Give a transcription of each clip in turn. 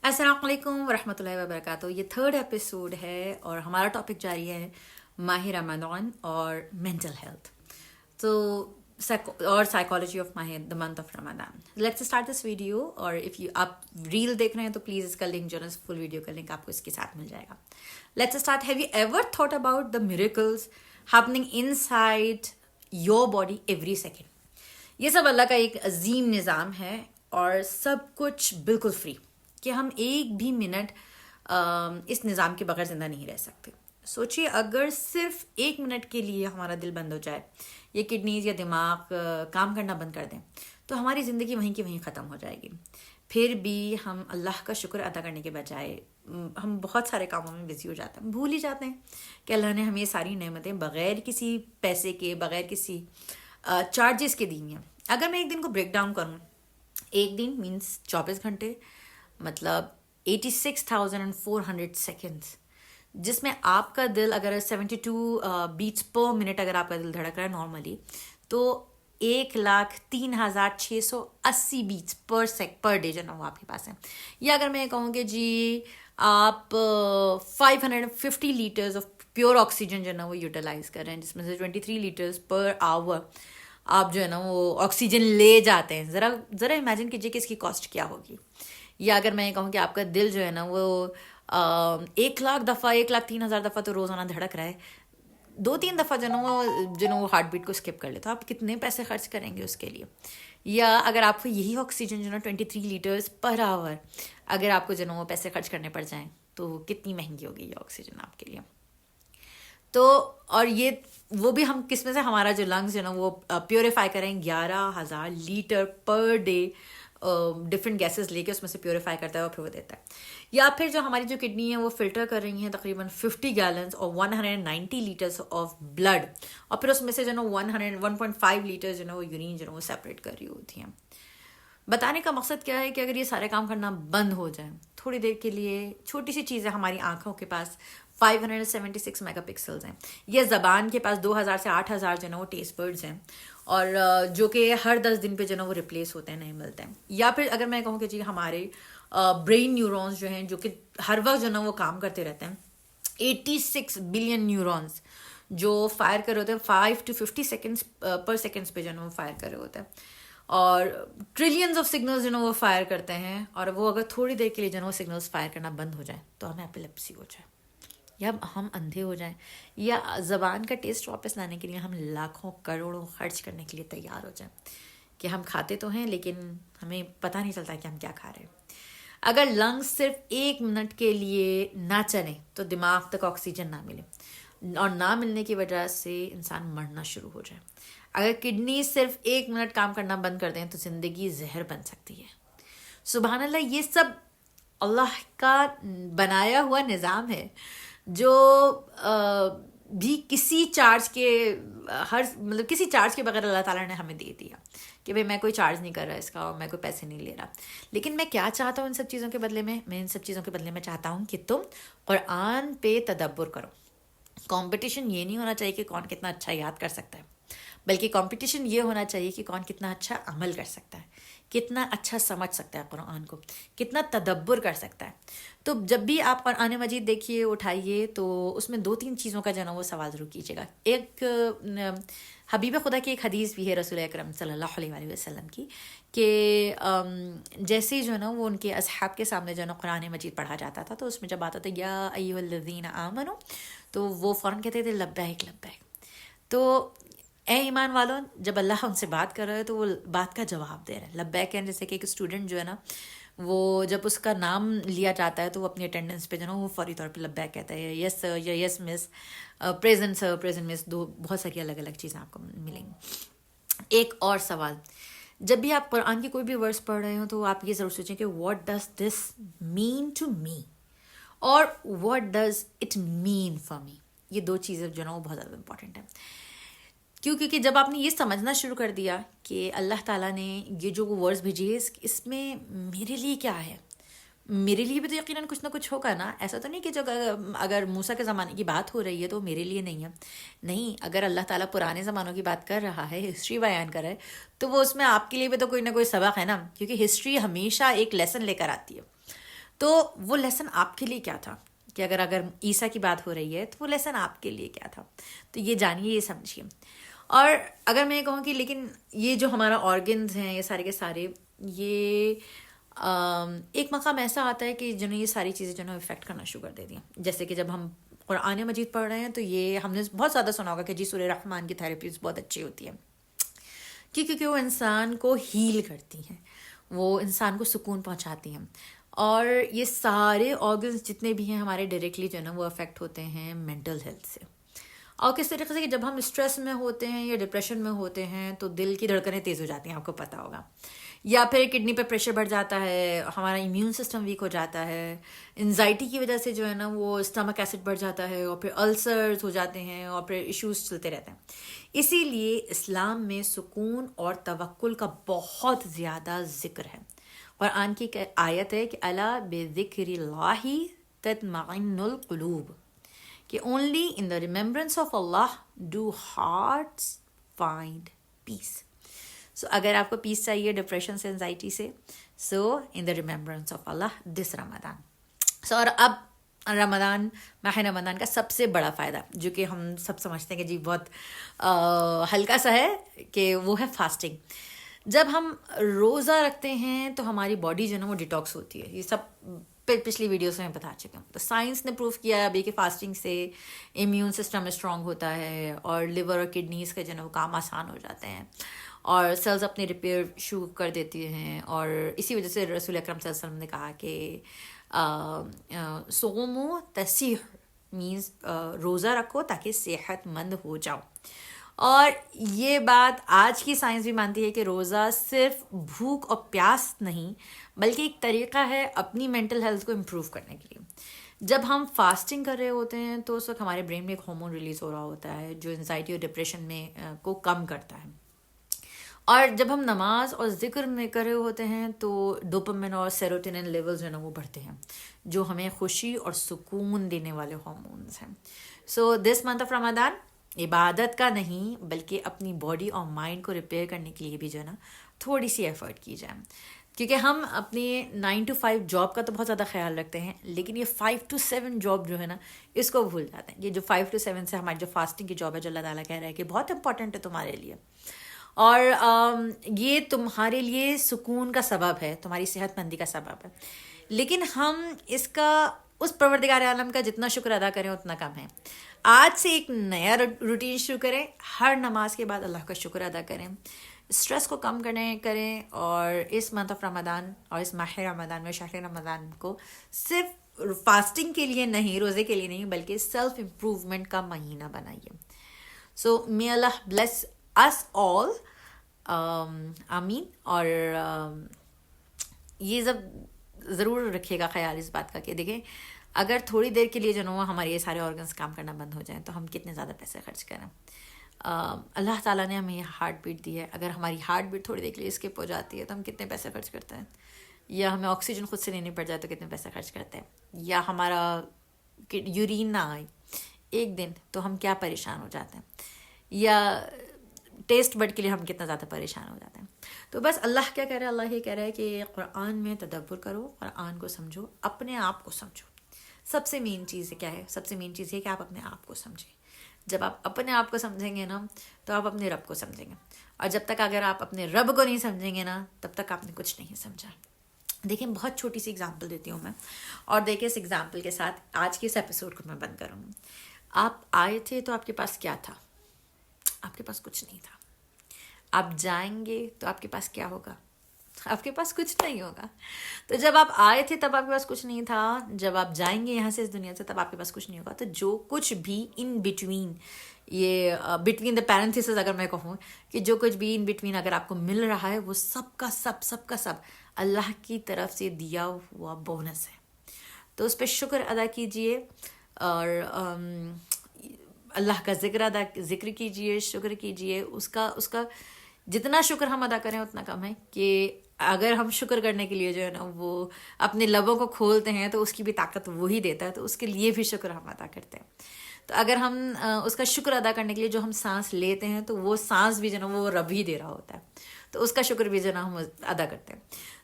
السلام علیکم ورحمۃ اللہ وبرکاتہ. یہ تھرڈ ایپیسوڈ ہے اور ہمارا ٹاپک جاری ہے ماہ رمضان اور مینٹل ہیلتھ اور psychology of the month of Ramzan. Let's start this video. اور آپ ریل دیکھ رہے ہیں تو پلیز اس کا لنک جو ہے فل ویڈیو کا لنک آپ کو اس کے ساتھ مل جائے گا. Let's start. Have you ever thought about the miracles happening inside your body every second? یہ سب اللہ کا ایک عظیم نظام ہے اور سب کچھ بالکل فری کہ ہم ایک بھی منٹ اس نظام کے بغیر زندہ نہیں رہ سکتے. سوچیے اگر صرف ایک منٹ کے لیے ہمارا دل بند ہو جائے یا کڈنیز یا دماغ کام کرنا بند کر دیں تو ہماری زندگی وہیں کی وہیں ختم ہو جائے گی. پھر بھی ہم اللہ کا شکر ادا کرنے کے بجائے ہم بہت سارے کاموں میں بزی ہو جاتے ہیں, بھول ہی جاتے ہیں کہ اللہ نے ہمیں یہ ساری نعمتیں بغیر کسی پیسے کے, بغیر کسی چارجز کے دی ہیں. اگر میں ایک دن کو بریک ڈاؤن کروں, ایک دن مینس 24 گھنٹے مطلب 86,400 سیکنڈس, جس میں آپ کا دل اگر 72 بیٹس پر منٹ اگر آپ کا دل دھڑک رہا ہے نارملی, تو 1,03,680 بیٹس پر ڈے جو نا وہ آپ کے پاس ہے. یا اگر میں کہوں کہ جی آپ 550 لیٹرز آف پیور آکسیجن جو ہے نا وہ یوٹیلائز کر رہے ہیں, جس میں سے 23 لیٹرز پر آور آپ جو ہے نا وہ آکسیجن لے جاتے ہیں. ذرا امیجن کیجیے کہ اس کی کاسٹ کیا ہوگی. یا اگر میں یہ کہوں کہ آپ کا دل جو ہے نا وہ 1,00,000 دفعہ 1,03,000 دفعہ تو روزانہ دھڑک رہا ہے, 2-3 دفعہ جو نا وہ ہارٹ بیٹ کو اسکپ کر لے, تو آپ کتنے پیسے خرچ کریں گے اس کے لیے. یا اگر آپ کو یہی آکسیجن جو نا 23 لیٹرز پر آور اگر آپ کو جو نا وہ پیسے خرچ کرنے پڑ جائیں تو کتنی مہنگی ہوگی یہ آکسیجن آپ کے لیے. تو اور یہ وہ بھی ہم کس میں سے ہمارا جو لنگس جو نا وہ پیوریفائی کریں 11,000 litre per day different gases لے کے اس میں سے پیوریفائی کرتا ہے اور پھر وہ دیتا ہے. یا پھر جو ہماری جو کڈنی ہے وہ فلٹر کر رہی ہیں تقریباً 50 گیلنس اور 190 لیٹرس آف بلڈ, اور پھر اس میں سے جو نا 1.5 لیٹر جو نا وہ یورین جو نا وہ سیپریٹ کر رہی ہوتی ہیں. بتانے کا مقصد کیا ہے کہ اگر یہ سارے کام کرنا بند ہو جائیں تھوڑی دیر کے لیے, چھوٹی سی چیز ہے, ہماری آنکھوں کے پاس 576 میگا پکسلز ہیں, یا زبان کے پاس 2,000 سے 8,000 جو نا وہ ٹیسٹ برڈز ہیں, اور جو کہ ہر 10 دن پہ جو نا وہ ریپلیس ہوتے ہیں, نہیں ملتے ہیں. یا پھر اگر میں کہوں کہ جی ہمارے برین نیورونز جو ہیں جو کہ ہر وقت جو نا وہ کام کرتے رہتے ہیں, 86 بلین نیورونز جو فائر کر رہے ہوتے ہیں 5 to 50 سیکنڈس پر سیکنڈس پہ جو نا وہ فائر کر رہے ہوتے ہیں, اور ٹریلینز آف سگنلز جو نا وہ فائر کرتے ہیں, اور وہ اگر تھوڑی دیر کے لیے جو نا وہ سگنلز فائر کرنا بند ہو جائیں تو ہمیں ایپیلیپسی ہو جائے, یا ہم اندھے ہو جائیں, یا زبان کا ٹیسٹ واپس لانے کے لیے ہم لاکھوں کروڑوں خرچ کرنے کے لیے تیار ہو جائیں کہ ہم کھاتے تو ہیں لیکن ہمیں پتہ نہیں چلتا کہ ہم کیا کھا رہے ہیں. اگر لنگس صرف 1 منٹ کے لیے نہ چلیں تو دماغ تک آکسیجن نہ ملے, اور نہ ملنے کی وجہ سے انسان مرنا شروع ہو جائے. اگر کڈنی صرف 1 منٹ کام کرنا بند کر دیں تو زندگی زہر بن سکتی ہے. سبحان اللہ, یہ سب اللہ کا بنایا ہوا نظام ہے جو بھی کسی چارج کے کسی چارج کے بغیر اللہ تعالیٰ نے ہمیں دے دیا کہ بھئی میں کوئی چارج نہیں کر رہا اس کا اور میں کوئی پیسے نہیں لے رہا. لیکن میں کیا چاہتا ہوں ان سب چیزوں کے بدلے میں ان سب چیزوں کے بدلے میں چاہتا ہوں کہ تم قرآن پہ تدبر کرو. کمپٹیشن یہ نہیں ہونا چاہیے کہ کون کتنا اچھا یاد کر سکتا ہے, بلکہ کمپٹیشن یہ ہونا چاہیے کہ کون کتنا اچھا عمل کر سکتا ہے, کتنا اچھا سمجھ سکتا ہے قرآن کو, کتنا تدبر کر سکتا ہے. تو جب بھی آپ قرآن مجید دیکھیے اٹھائیے تو اس میں 2-3 چیزوں کا جو نا وہ سوال ضرور کیجیے گا. ایک حبیب خدا کی ایک حدیث بھی ہے رسول اکرم صلی اللہ علیہ وسلم کی, کہ جیسے جو نا وہ ان کے اصحاب کے سامنے جو نا قرآن مجید پڑھا جاتا تھا تو اس میں جب آتا تھا یا ایھا الذین آمنوا تو وہ فوراً کہتے تھے لبیک لبیک. تو اے ایمان والوں, جب اللہ ان سے بات کر رہے ہیں تو وہ بات کا جواب دے رہے ہیں. لبیک ہیں جیسے کہ ایک اسٹوڈنٹ جو ہے نا وہ جب اس کا نام لیا جاتا ہے تو وہ اپنی اٹینڈنس پہ جو نا وہ فوری طور پہ لبیک کہتا ہے, یس سر یا یس مس, پریزنٹ سر پریزنٹ مس, بہت ساری الگ الگ چیزیں آپ کو ملیں گی. ایک اور سوال, جب بھی آپ قرآن کی کوئی بھی ورس پڑھ رہے ہوں تو آپ یہ ضرور سوچیں کہ what does this mean to me, اور what does it mean for me. یہ 2 چیزیں جو نا وہ بہت زیادہ امپورٹنٹ ہیں. کیونکہ جب آپ نے یہ سمجھنا شروع کر دیا کہ اللہ تعالیٰ نے یہ جو ورڈز بھیجی ہے اس میں میرے لیے کیا ہے, میرے لیے بھی تو یقیناً کچھ نہ کچھ ہوگا نا. ایسا تو نہیں کہ جو اگر موسیٰ کے زمانے کی بات ہو رہی ہے تو میرے لیے نہیں ہے. نہیں, اگر اللہ تعالیٰ پرانے زمانوں کی بات کر رہا ہے, ہسٹری بیان کر رہا ہے, تو وہ اس میں آپ کے لیے بھی تو کوئی نہ کوئی سبق ہے نا, کیونکہ ہسٹری ہمیشہ ایک لیسن لے کر آتی ہے. تو وہ لیسن آپ کے لیے کیا تھا کہ اگر عیسیٰ کی بات ہو رہی ہے تو وہ لیسن آپ کے لیے کیا تھا. تو یہ جانیے، یہ سمجھیے. اور اگر میں کہوں کہ لیکن یہ جو ہمارا آرگنز ہیں یہ سارے کے سارے، یہ ایک مقام ایسا آتا ہے کہ جنہوں یہ ساری چیزیں جو ہے افیکٹ کرنا شروع کر دیتی ہیں. جیسے کہ جب ہم قرآن مجید پڑھ رہے ہیں تو یہ ہم نے بہت زیادہ سنا ہوگا کہ جی سورہ رحمان کی تھیراپیز بہت اچھی ہوتی ہیں کیونکہ وہ انسان کو ہیل کرتی ہیں، وہ انسان کو سکون پہنچاتی ہیں. اور یہ سارے آرگنز جتنے بھی ہیں ہمارے ڈائریکٹلی جو ہے نا وہ افیکٹ ہوتے ہیں مینٹل ہیلتھ سے. اور کس طریقے سے کہ جب ہم اسٹریس میں ہوتے ہیں یا ڈپریشن میں ہوتے ہیں تو دل کی دھڑکنیں تیز ہو جاتی ہیں، آپ کو پتہ ہوگا، یا پھر کڈنی پہ پریشر بڑھ جاتا ہے، ہمارا امیون سسٹم ویک ہو جاتا ہے، انزائٹی کی وجہ سے جو ہے نا وہ اسٹمک ایسڈ بڑھ جاتا ہے، اور پھر السرز ہو جاتے ہیں، اور پھر ایشوز چلتے رہتے ہیں. اسی لیے اسلام میں سکون اور توکل کا بہت زیادہ ذکر ہے. قرآن کی آیت ہے کہ الا بذکر اللہ تطمئن القلوب، کہ only in the remembrance of Allah do hearts find peace. So اگر آپ کو پیس چاہیے ڈپریشن سے، انزائٹی سے، سو ان دا ریممبرنس آف اللہ دس رمضان. سو اور اب رمضان، ماہ رمضان کا سب سے بڑا فائدہ جو کہ ہم سب سمجھتے ہیں کہ جی بہت ہلکا سا ہے، کہ وہ ہے فاسٹنگ. جب ہم روزہ رکھتے ہیں تو ہماری باڈی جو ہے نا وہ ڈیٹاکس ہوتی ہے. یہ سب پچھلی ویڈیوز میں بتا چکے ہوں. تو سائنس نے پروف کیا ہے ابھی کہ فاسٹنگ سے امیون سسٹم اسٹرانگ ہوتا ہے، اور لیور اور کڈنیز کے جو ہے نا وہ کام آسان ہو جاتے ہیں، اور سیلز اپنے ریپیئر شروع کر دیتی ہیں. اور اسی وجہ سے رسول اکرم صلی اللہ علیہ وسلم نے کہا کہ صوموا تصیح، مینز روزہ رکھو تاکہ صحت مند ہو جاؤ. اور یہ بات آج کی سائنس بھی مانتی ہے کہ روزہ صرف بھوک اور پیاس نہیں بلکہ ایک طریقہ ہے اپنی مینٹل ہیلتھ کو امپروو کرنے کے لیے. جب ہم فاسٹنگ کر رہے ہوتے ہیں تو اس وقت ہمارے برین میں ایک ہارمون ریلیز ہو رہا ہوتا ہے جو انزائٹی اور ڈپریشن میں کو کم کرتا ہے. اور جب ہم نماز اور ذکر میں کر رہے ہوتے ہیں تو ڈوپامن اور سیروٹونن لیولز جو ہے نا وہ بڑھتے ہیں، جو ہمیں خوشی اور سکون دینے والے ہارمونز ہیں. سو دس منتھ آف رمضان عبادت کا نہیں بلکہ اپنی باڈی اور مائنڈ کو ریپیئر کرنے کے لیے بھی جو ہے نا تھوڑی سی ایفرٹ کی جائے. کیونکہ ہم اپنے 9 to 5 جاب کا تو بہت زیادہ خیال رکھتے ہیں، لیکن یہ 5 to 7 جاب جو ہے نا اس کو بھول جاتے ہیں. یہ جو 5 to 7 سے ہماری جو فاسٹنگ کی جاب ہے، جو اللہ تعالیٰ کہہ رہا ہے کہ بہت امپورٹنٹ ہے تمہارے لیے، اور یہ تمہارے لیے سکون کا سبب ہے، تمہاری صحت مندی کا سبب ہے، لیکن ہم اس کا اس پروردگار عالم کا جتنا شکر ادا کریں اتنا کم ہے. آج سے ایک نیا روٹین شروع کریں، ہر نماز کے بعد اللہ کا شکر ادا کریں، اسٹریس کو کم کریں، اور اس منتھ آف رمضان اور اس ماہ رمضان میں، شہر رمضان کو صرف فاسٹنگ کے لیے نہیں، روزے کے لیے نہیں، بلکہ سیلف امپروومنٹ کا مہینہ بنائیے. سو may اللہ bless us all، آمین. اور یہ سب ضرور رکھیے گا خیال اس بات کا کہ دیکھیں اگر تھوڑی دیر کے لیے جو نا ہمارے یہ سارے آرگنس کام کرنا بند ہو جائیں تو ہم کتنے زیادہ پیسے خرچ کریں. اللہ تعالیٰ نے ہمیں یہ ہارٹ بیٹ دی ہے، اگر ہماری ہارٹ بیٹ تھوڑی دیر کے لیے اسکپ ہو جاتی ہے تو ہم کتنے پیسے خرچ کرتے ہیں، یا ہمیں آکسیجن خود سے لینی پڑ جائے تو کتنے پیسے خرچ کرتے ہیں، یا ہمارا یورین نہ آئے ایک دن تو ہم کیا پریشان ہو جاتے ہیں، یا ٹیسٹ بڈ کے لیے ہم کتنا زیادہ پریشان ہو جاتے ہیں. تو بس اللہ کیا کہہ رہا ہے، اللہ یہ کہہ رہا ہے کہ قرآن میں تدبر کرو، قرآن کو سمجھو، اپنے آپ کو سمجھو. سب سے مین چیز کیا ہے؟ سب سے مین چیز یہ کہ آپ اپنے آپ کو سمجھیں. جب آپ اپنے آپ کو سمجھیں گے نا تو آپ اپنے رب کو سمجھیں گے، اور جب تک اگر آپ اپنے رب کو نہیں سمجھیں گے نا تب تک آپ نے کچھ نہیں سمجھا. دیکھیں بہت چھوٹی سی اگزامپل دیتی ہوں میں، اور دیکھیں اس اگزامپل کے ساتھ آج کے اس ایپیسوڈ کو میں بند کروں گی. آپ آئے تھے تو آپ کے پاس کیا تھا؟ آپ کے پاس کچھ نہیں تھا. آپ جائیں گے تو آپ کے پاس کیا ہوگا؟ آپ کے پاس کچھ نہیں ہوگا. تو جب آپ آئے تھے تب آپ کے پاس کچھ نہیں تھا، جب آپ جائیں گے یہاں سے اس دنیا سے تب آپ کے پاس کچھ نہیں ہوگا. تو جو کچھ بھی ان بٹوین، یہ بٹوین دا پیرنتھیسز اگر میں کہوں کہ جو کچھ بھی ان بٹوین اگر آپ کو مل رہا ہے وہ سب کا سب اللہ کی طرف سے دیا ہوا بونس ہے. تو اس پہ شکر ادا کیجئے، اور اللہ کا ذکر کیجئے، شکر کیجئے. اس کا جتنا شکر ہم ادا کریں اتنا کم ہے، کہ اگر ہم شکر کرنے کے لیے جو ہے نا وہ اپنے لبوں کو کھولتے ہیں تو اس کی بھی طاقت وہی دیتا ہے، تو اس کے لیے بھی شکر ہم ادا کرتے ہیں. تو اگر ہم اس کا شکر ادا کرنے کے لیے جو ہم سانس لیتے ہیں تو وہ سانس بھی جو ہے نا وہ رب ہی دے رہا ہوتا ہے. تو اس کا شکر بھی جو ہے نا ہم ادا کرتے ہیں.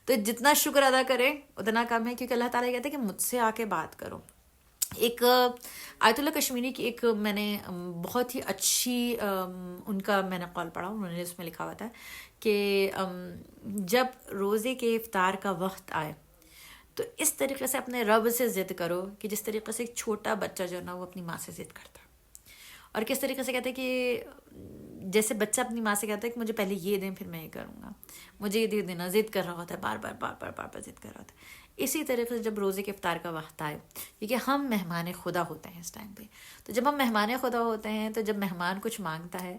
تو جتنا شکر ادا کریں اتنا کم ہے، کیونکہ اللہ تعالیٰ کہتے ہیں کہ مجھ سے آ کے بات کرو. ایک آیت اللہ کشمیری کی ایک میں نے بہت ہی اچھی ان کا میں نے قول پڑھا، انہوں نے اس میں لکھا ہوا تھا کہ جب روزے کے افطار کا وقت آئے تو اس طریقے سے اپنے رب سے ضد کرو کہ جس طریقے سے ایک چھوٹا بچہ جو ہے نا وہ اپنی ماں سے ضد کرتا ہے. اور کس طریقے سے کہتے ہیں کہ جیسے بچہ اپنی ماں سے کہتا ہے کہ مجھے پہلے یہ دیں پھر میں یہ کروں گا، مجھے یہ دے دینا، ضد کر رہا ہوتا ہے، بار بار ضد کر رہا ہوتا ہے. اسی طریقے سے جب روزے کے افطار کا وقت آئے، کیونکہ ہم مہمان خدا ہوتے ہیں اس ٹائم پہ، تو جب ہم مہمان خدا ہوتے ہیں تو جب مہمان کچھ مانگتا ہے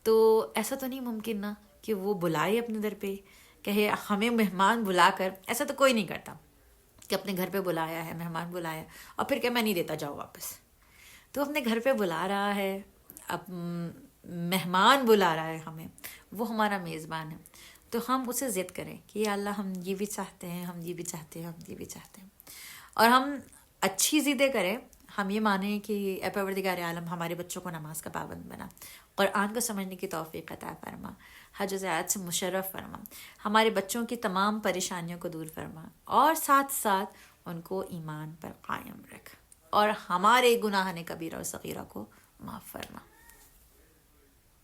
تو ایسا تو نہیں ممکن نا کہ وہ بلائے اپنے در پہ، کہے ہمیں مہمان بلا کر. ایسا تو کوئی نہیں کرتا کہ اپنے گھر پہ بلایا ہے، مہمان بلایا اور پھر کہ میں نہیں دیتا، جاؤ واپس. تو اپنے گھر پہ بلا رہا ہے، اب مہمان بلا رہا ہے ہمیں، وہ ہمارا میزبان ہے. تو ہم اسے ضد کریں کہ یا اللہ ہم یہ بھی چاہتے ہیں، ہم یہ بھی چاہتے ہیں، ہم یہ بھی چاہتے ہیں. اور ہم اچھی ضدیں کریں، ہم یہ مانیں کہ اے پروردگار عالم ہمارے بچوں کو نماز کا پابند بنا، قرآن کو سمجھنے کی توفیق عطا فرما، حج و زیارت سے مشرف فرما، ہمارے بچوں کی تمام پریشانیوں کو دور فرما، اور ساتھ ساتھ ان کو ایمان پر قائم رکھ، اور ہمارے گناہ کبیرہ و صغیرہ کو معاف فرما.